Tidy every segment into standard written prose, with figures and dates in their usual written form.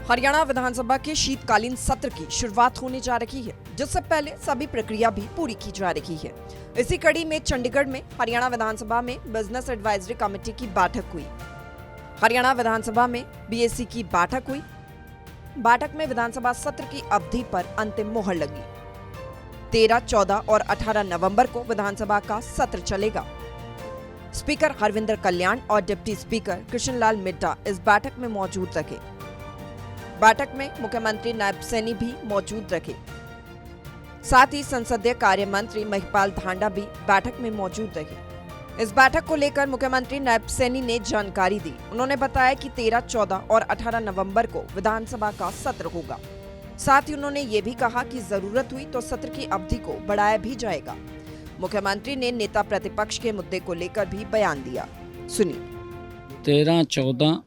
हरियाणा विधानसभा के शीतकालीन सत्र की शुरुआत होने जा रही है, जिससे पहले सभी प्रक्रिया भी पूरी की जा रही है। इसी कड़ी में चंडीगढ़ में हरियाणा विधानसभा में बिजनेस एडवाइजरी कमेटी की बैठक हुई। हरियाणा विधानसभा में बीएसी की बैठक हुई। बैठक में विधानसभा सत्र की अवधि पर अंतिम मोहर लगी। 13, 14 और 18 नवंबर को विधानसभा का सत्र चलेगा। स्पीकर हरविंदर कल्याण और डिप्टी स्पीकर कृष्णलाल मिड्डा इस बैठक में मौजूद रहे। बैठक में मुख्यमंत्री नायब सैनी भी मौजूद रहे। साथ ही संसदीय कार्य मंत्री महिपाल ढांडा भी बैठक में मौजूद रहे। इस बैठक को लेकर मुख्यमंत्री नायब सैनी ने जानकारी दी। उन्होंने बताया कि 13, 14 और 18 नवंबर को विधानसभा का सत्र होगा। साथ ही उन्होंने ये भी कहा कि जरूरत हुई तो सत्र की अवधि को बढ़ाया भी जाएगा। मुख्यमंत्री ने नेता प्रतिपक्ष के मुद्दे को लेकर भी बयान दिया। सुनिए। 13, 14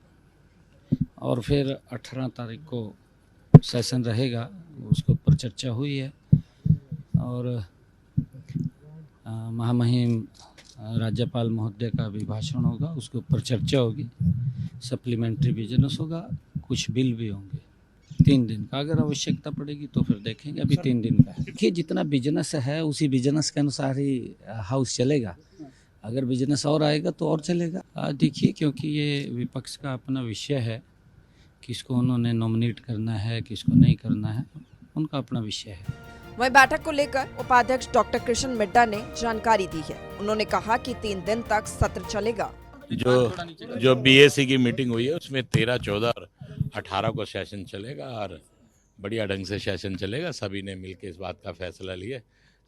और फिर 18 तारीख को सेशन रहेगा, उसके ऊपर चर्चा हुई है। और महामहिम राज्यपाल महोदय का भी भाषण होगा, उसके ऊपर चर्चा होगी। सप्लीमेंट्री बिजनेस होगा, कुछ बिल भी होंगे। 3 दिन का अगर आवश्यकता पड़ेगी तो फिर देखेंगे। अभी 3 दिन का है। देखिए, जितना बिजनेस है उसी बिजनेस के अनुसार ही हाउस चलेगा। अगर बिजनेस और आएगा तो और चलेगा। देखिए, क्योंकि ये विपक्ष का अपना विषय है, किसको उन्होंने नॉमिनेट करना है, किसको नहीं करना है, उनका अपना विषय है। वहीं बैठक को लेकर उपाध्यक्ष डॉक्टर कृष्ण मिड्डा ने जानकारी दी है। उन्होंने कहा कि 3 दिन तक सत्र चलेगा। जो बीएसी की मीटिंग हुई है उसमें 13, 14 और 18 को सेशन चलेगा और बढ़िया ढंग से सेशन चलेगा। सभी ने मिलकर इस बात का फैसला लिया,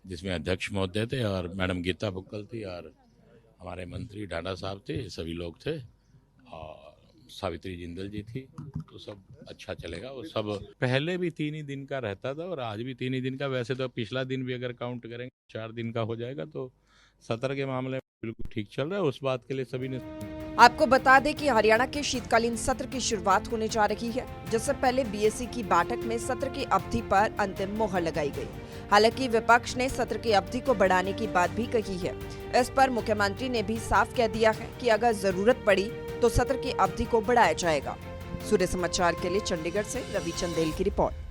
जिसमें अध्यक्ष महोदय थे और मैडम गीता बुक्कल थी और हमारे मंत्री ढांडा साहब थे, सभी लोग थे और सावित्री जिंदल जी थी। तो सब अच्छा चलेगा। वो सब पहले भी 3 ही दिन का रहता था और आज भी 3 ही दिन का। वैसे तो पिछला दिन भी अगर काउंट करेंगे 4 दिन का हो जाएगा। तो सत्र के मामले में बिल्कुल ठीक चल रहा है। उस बात के लिए सभी ने। आपको बता दें कि हरियाणा के शीतकालीन सत्र की शुरुआत होने जा रही है, जिससे पहले बीएसी की बैठक में सत्र की अवधि पर अंतिम मोहर लगाई गई। हालांकि विपक्ष ने सत्र की अवधि को बढ़ाने की बात भी कही है। इस पर मुख्यमंत्री ने भी साफ कह दिया है कि अगर जरूरत पड़ी तो सत्र की अवधि को बढ़ाया जाएगा। सूर्य समाचार के लिए चंडीगढ़ से रवि चंदेल की रिपोर्ट।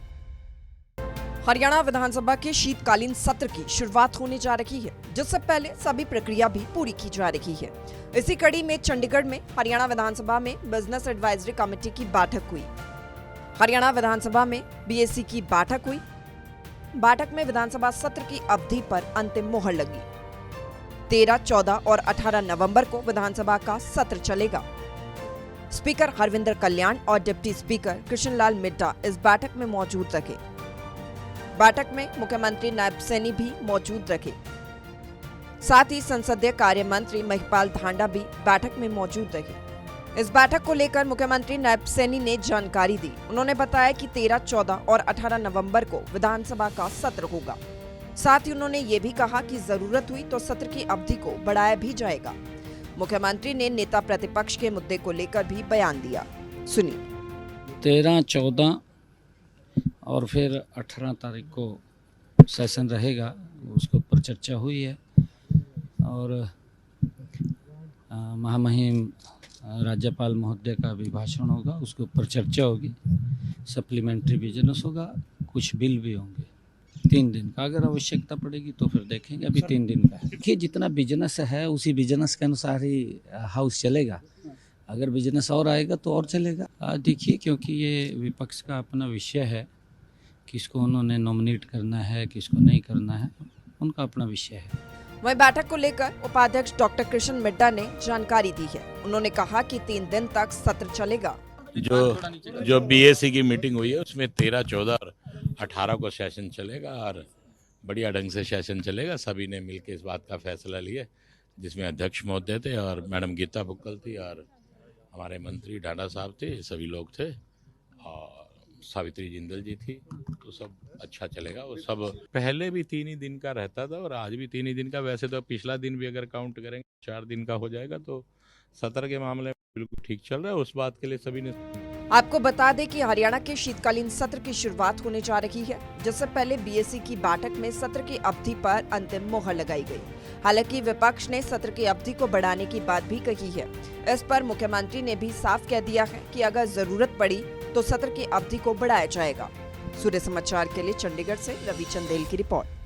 हरियाणा विधानसभा के शीतकालीन सत्र की शुरुआत होने जा रही है, जिससे पहले सभी प्रक्रिया भी पूरी की जा रही है। इसी कड़ी में चंडीगढ़ में हरियाणा विधानसभा में बिजनेस एडवाइजरी कमेटी की बैठक हुई। हरियाणा विधानसभा में बीएसी की बैठक हुई। बैठक में विधानसभा सत्र की अवधि पर अंतिम मोहर लगी। 13, 14 और 18 नवंबर को विधानसभा का सत्र चलेगा। स्पीकर हरविंदर कल्याण और डिप्टी स्पीकर कृष्णलाल मिड्डा इस बैठक में मौजूद रहे। बैठक में मुख्यमंत्री नायब सैनी भी मौजूद रहे। साथ ही संसदीय कार्य मंत्री महिपाल ढांडा भी बैठक में मौजूद रहे। इस बैठक को लेकर मुख्यमंत्री नायब सैनी ने जानकारी दी। उन्होंने बताया कि 13, 14 और 18 नवंबर को विधानसभा का सत्र होगा। साथ ही उन्होंने ये भी कहा कि जरूरत हुई तो सत्र की अवधि को बढ़ाया भी जाएगा। मुख्यमंत्री ने नेता प्रतिपक्ष के मुद्दे को लेकर भी बयान दिया। सुनिए। 13, 14 और फिर 18 तारीख को सेशन रहेगा, उसके ऊपर चर्चा हुई है। और महामहिम राज्यपाल महोदय का भी भाषण होगा, उसके ऊपर चर्चा होगी। सप्लीमेंट्री बिजनेस होगा, कुछ बिल भी होंगे। 3 दिन का अगर आवश्यकता पड़ेगी तो फिर देखेंगे। अभी 3 दिन का है। देखिए, जितना बिजनेस है उसी बिजनेस के अनुसार ही हाउस चलेगा। अगर बिजनेस और आएगा तो और चलेगा। देखिए, क्योंकि ये विपक्ष का अपना विषय है, किसको उन्होंने नॉमिनेट करना है, किसको नहीं करना है, उनका अपना विषय है। वहीं बैठक को लेकर उपाध्यक्ष डॉक्टर कृष्ण मिड्डा ने जानकारी दी है। उन्होंने कहा कि 3 दिन तक सत्र चलेगा। जो बीएसी की मीटिंग हुई है उसमें 13, 14 और 18 को सेशन चलेगा और बढ़िया ढंग से सेशन चलेगा। सभी ने मिलकर इस बात का फैसला लिया, जिसमें अध्यक्ष महोदय थे और मैडम गीता बुक्कल थी और हमारे मंत्री ढांडा साहब थे, सभी लोग थे और सावित्री जिंदल जी थी। तो सब अच्छा चलेगा। वो सब पहले भी 3 ही दिन का रहता था और आज भी 3 ही दिन का। वैसे तो पिछला दिन भी अगर काउंट करेंगे 4 दिन का हो जाएगा। तो सत्र के मामले में बिल्कुल ठीक चल रहा है। उस बात के लिए सभी ने। आपको बता दें कि हरियाणा के शीतकालीन सत्र की शुरुआत होने जा रही है, जिससे पहले बीएसई की बैठक में सत्र की अवधि पर अंतिम मोहर लगाई गई। हालांकि विपक्ष ने सत्र की अवधि को बढ़ाने की बात भी कही है। इस पर मुख्यमंत्री ने भी साफ कह दिया है कि अगर जरूरत पड़ी तो सत्र की अवधि को बढ़ाया जाएगा। सूर्य समाचार के लिए चंडीगढ़ से रवि चंदेल की रिपोर्ट।